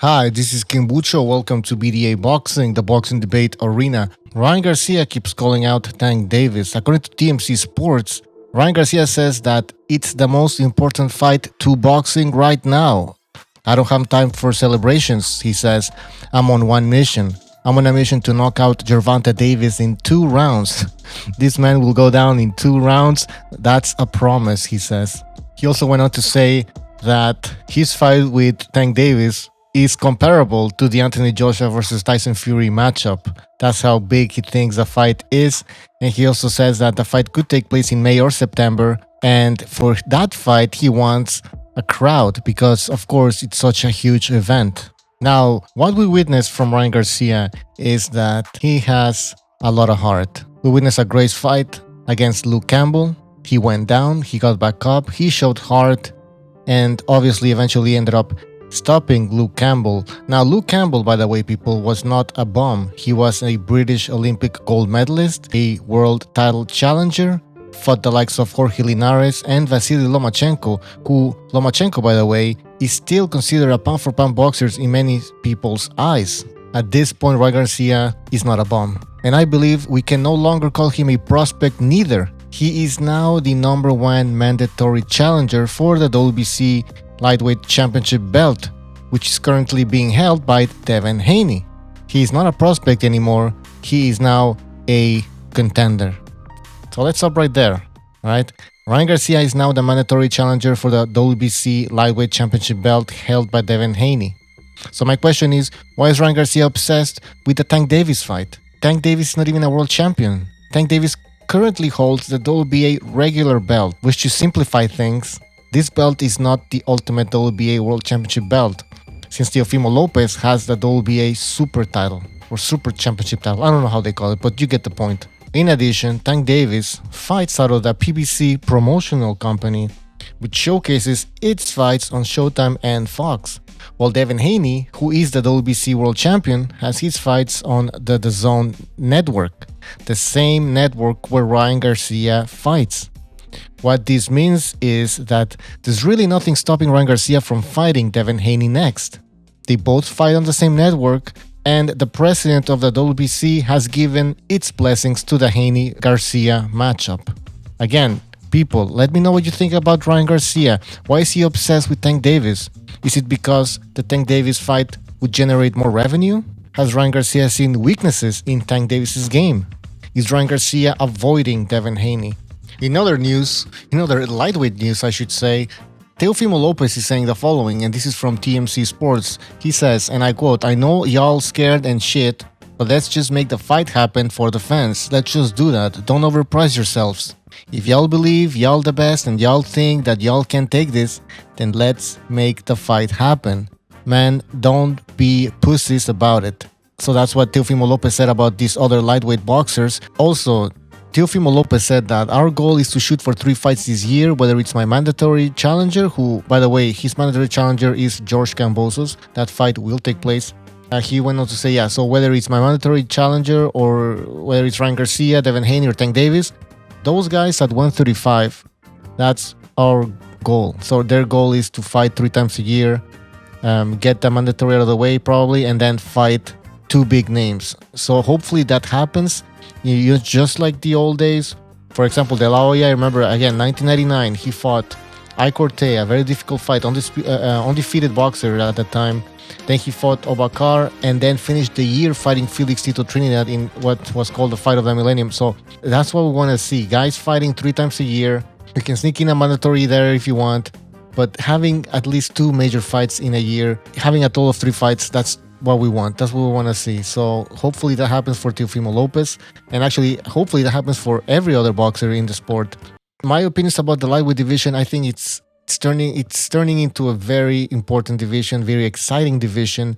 Hi, this is Kimbucho. Welcome to BDA Boxing, the boxing debate arena. Ryan Garcia keeps calling out Tank Davis. According to TMC Sports, Ryan Garcia says that it's the most important fight to boxing right now. I don't have time for celebrations, he says. I'm on one mission. I'm on a mission to knock out Gervonta Davis in 2 rounds. This man will go down in 2 rounds. That's a promise, he says. He also went on to say that his fight with Tank Davis is comparable to the Anthony Joshua versus Tyson Fury matchup. That's how big he thinks the fight is. And he also says that the fight could take place in May or September. And for that fight, he wants a crowd because, of course, it's such a huge event. Now, what we witnessed from Ryan Garcia is that he has a lot of heart. We witnessed a great fight against Luke Campbell. He went down, he got back up, he showed heart, and obviously eventually ended up stopping Luke Campbell. Now, Luke Campbell, by the way, people, was not a bum. He was a British Olympic gold medalist, a world title challenger, fought the likes of Jorge Linares and Vasily Lomachenko, who, Lomachenko, by the way, is still considered a pound-for-pound boxer in many people's eyes. At this point, Ryan Garcia is not a bum. And I believe we can no longer call him a prospect neither. He is now the #1 mandatory challenger for the WBC lightweight championship belt, which is currently being held by Devin Haney. He is not a prospect anymore. He is now a contender. So let's stop right there, right? Ryan Garcia is now the mandatory challenger for the WBC lightweight championship belt held by Devin Haney. So my question is, why is Ryan Garcia obsessed with the Tank Davis fight? Tank Davis is not even a world champion. Tank Davis currently holds the WBA regular belt, which, to simplify things, this belt is not the ultimate WBA World Championship belt, since Teofimo Lopez has the WBA Super title, or Super Championship title. I don't know how they call it, but you get the point. In addition, Tank Davis fights out of the PBC promotional company, which showcases its fights on Showtime and Fox, while Devin Haney, who is the WBC World Champion, has his fights on the DAZN network, the same network where Ryan Garcia fights. What this means is that there's really nothing stopping Ryan Garcia from fighting Devin Haney next. They both fight on the same network, and the president of the WBC has given its blessings to the Haney-Garcia matchup. Again, people, let me know what you think about Ryan Garcia. Why is he obsessed with Tank Davis? Is it because the Tank Davis fight would generate more revenue? Has Ryan Garcia seen weaknesses in Tank Davis's game? Is Ryan Garcia avoiding Devin Haney? In other lightweight news, I should say, Teofimo Lopez is saying the following, and this is from TMC Sports. He says, and I quote, "I know y'all scared and shit, but let's just make the fight happen for the fans. Let's just do that. Don't overprice yourselves. If y'all believe y'all the best and y'all think that y'all can take this, then let's make the fight happen. Man, don't be pussies about it." So that's what Teofimo Lopez said about these other lightweight boxers. Also, Teofimo Lopez said that our goal is to shoot for 3 fights this year, whether it's my mandatory challenger, who, by the way, his mandatory challenger is George Kambosos. That fight will take place. He went on to say, yeah, so whether it's my mandatory challenger or whether it's Ryan Garcia, Devin Haney, or Tank Davis, those guys at 135, that's our goal. So their goal is to fight 3 times a year, get the mandatory out of the way probably, and then fight 2 big names. So hopefully that happens. You just like the old days. For example, De La Hoya, I remember, again, 1999, he fought I Corte, a very difficult fight, undefeated boxer at the time. Then he fought Obakar and then finished the year fighting Felix Tito Trinidad in what was called the fight of the millennium. So that's what we want to see. Guys fighting 3 times a year. You can sneak in a mandatory there if you want. But having at least 2 major fights in a year, having a total of 3 fights, that's what we want. That's what we want to see. So hopefully that happens for Teofimo Lopez. And actually, hopefully that happens for every other boxer in the sport. My opinions about the lightweight division, I think it's turning into a very important division, very exciting division.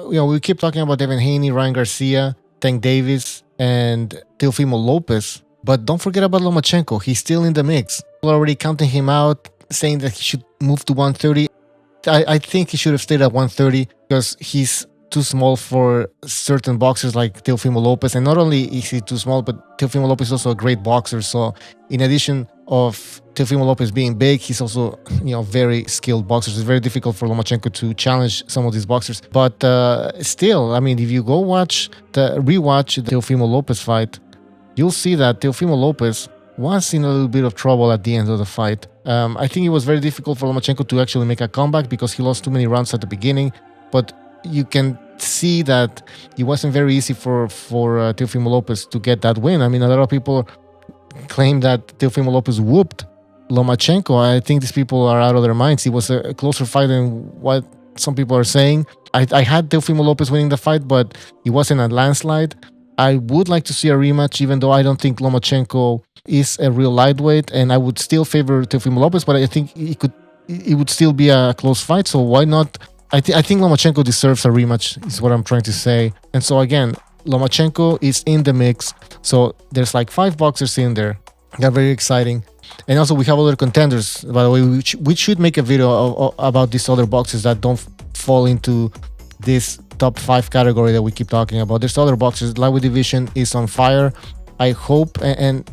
We keep talking about Devin Haney, Ryan Garcia, Tank Davis, and Teofimo Lopez. But don't forget about Lomachenko. He's still in the mix. People are already counting him out, saying that he should move to 130. I think he should have stayed at 130 because he's too small for certain boxers like Teofimo Lopez. And not only is he too small, but Teofimo Lopez is also a great boxer. So in addition of Teofimo Lopez being big, he's also, very skilled boxer. It's very difficult for Lomachenko to challenge some of these boxers. But still, I mean, if you go rewatch the Teofimo Lopez fight, you'll see that Teofimo Lopez was in a little bit of trouble at the end of the fight. I think it was very difficult for Lomachenko to actually make a comeback because he lost too many rounds at the beginning. But you can see that it wasn't very easy for Teofimo Lopez to get that win. I mean, a lot of people claim that Teofimo Lopez whooped Lomachenko. I think these people are out of their minds. It was a closer fight than what some people are saying. I had Teofimo Lopez winning the fight, but it wasn't a landslide. I would like to see a rematch, even though I don't think Lomachenko is a real lightweight, and I would still favor Teofimo Lopez, but I think it would still be a close fight, so why not? I think Lomachenko deserves a rematch, is what I'm trying to say. And so again, Lomachenko is in the mix, so there's like 5 boxers in there. They're very exciting. And also we have other contenders, by the way. We should make a video about these other boxers that don't fall into this top 5 category that we keep talking about. There's other boxers. Lightweight division is on fire. I hope, and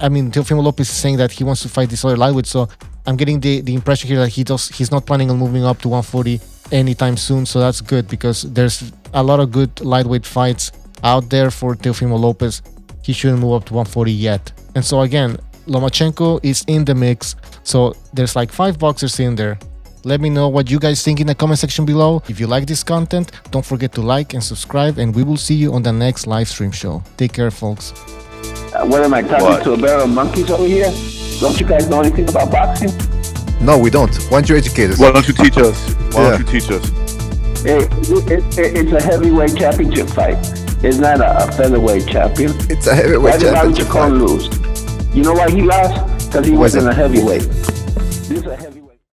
I mean, Teofimo Lopez is saying that he wants to fight this other lightweight, so I'm getting the impression here that he's not planning on moving up to 140 anytime soon, so that's good because there's a lot of good lightweight fights out there for Teofimo Lopez. He shouldn't move up to 140 yet. And so again, Lomachenko is in the mix, so there's like 5 boxers in there. Let me know what you guys think in the comment section below. If you like this content, don't forget to like and subscribe, and we will see you on the next live stream show. Take care, folks. What am I talking to a barrel of monkeys over here? Don't you guys know anything about boxing? No, we don't. Why don't you educate us? Why don't you teach us? Why don't you teach us? It's a heavyweight championship fight. It's not a featherweight champion. It's a heavyweight championship fight. Why did Lomachenko lose? You know why he lost? Because he wasn't a heavyweight. This is a heavyweight.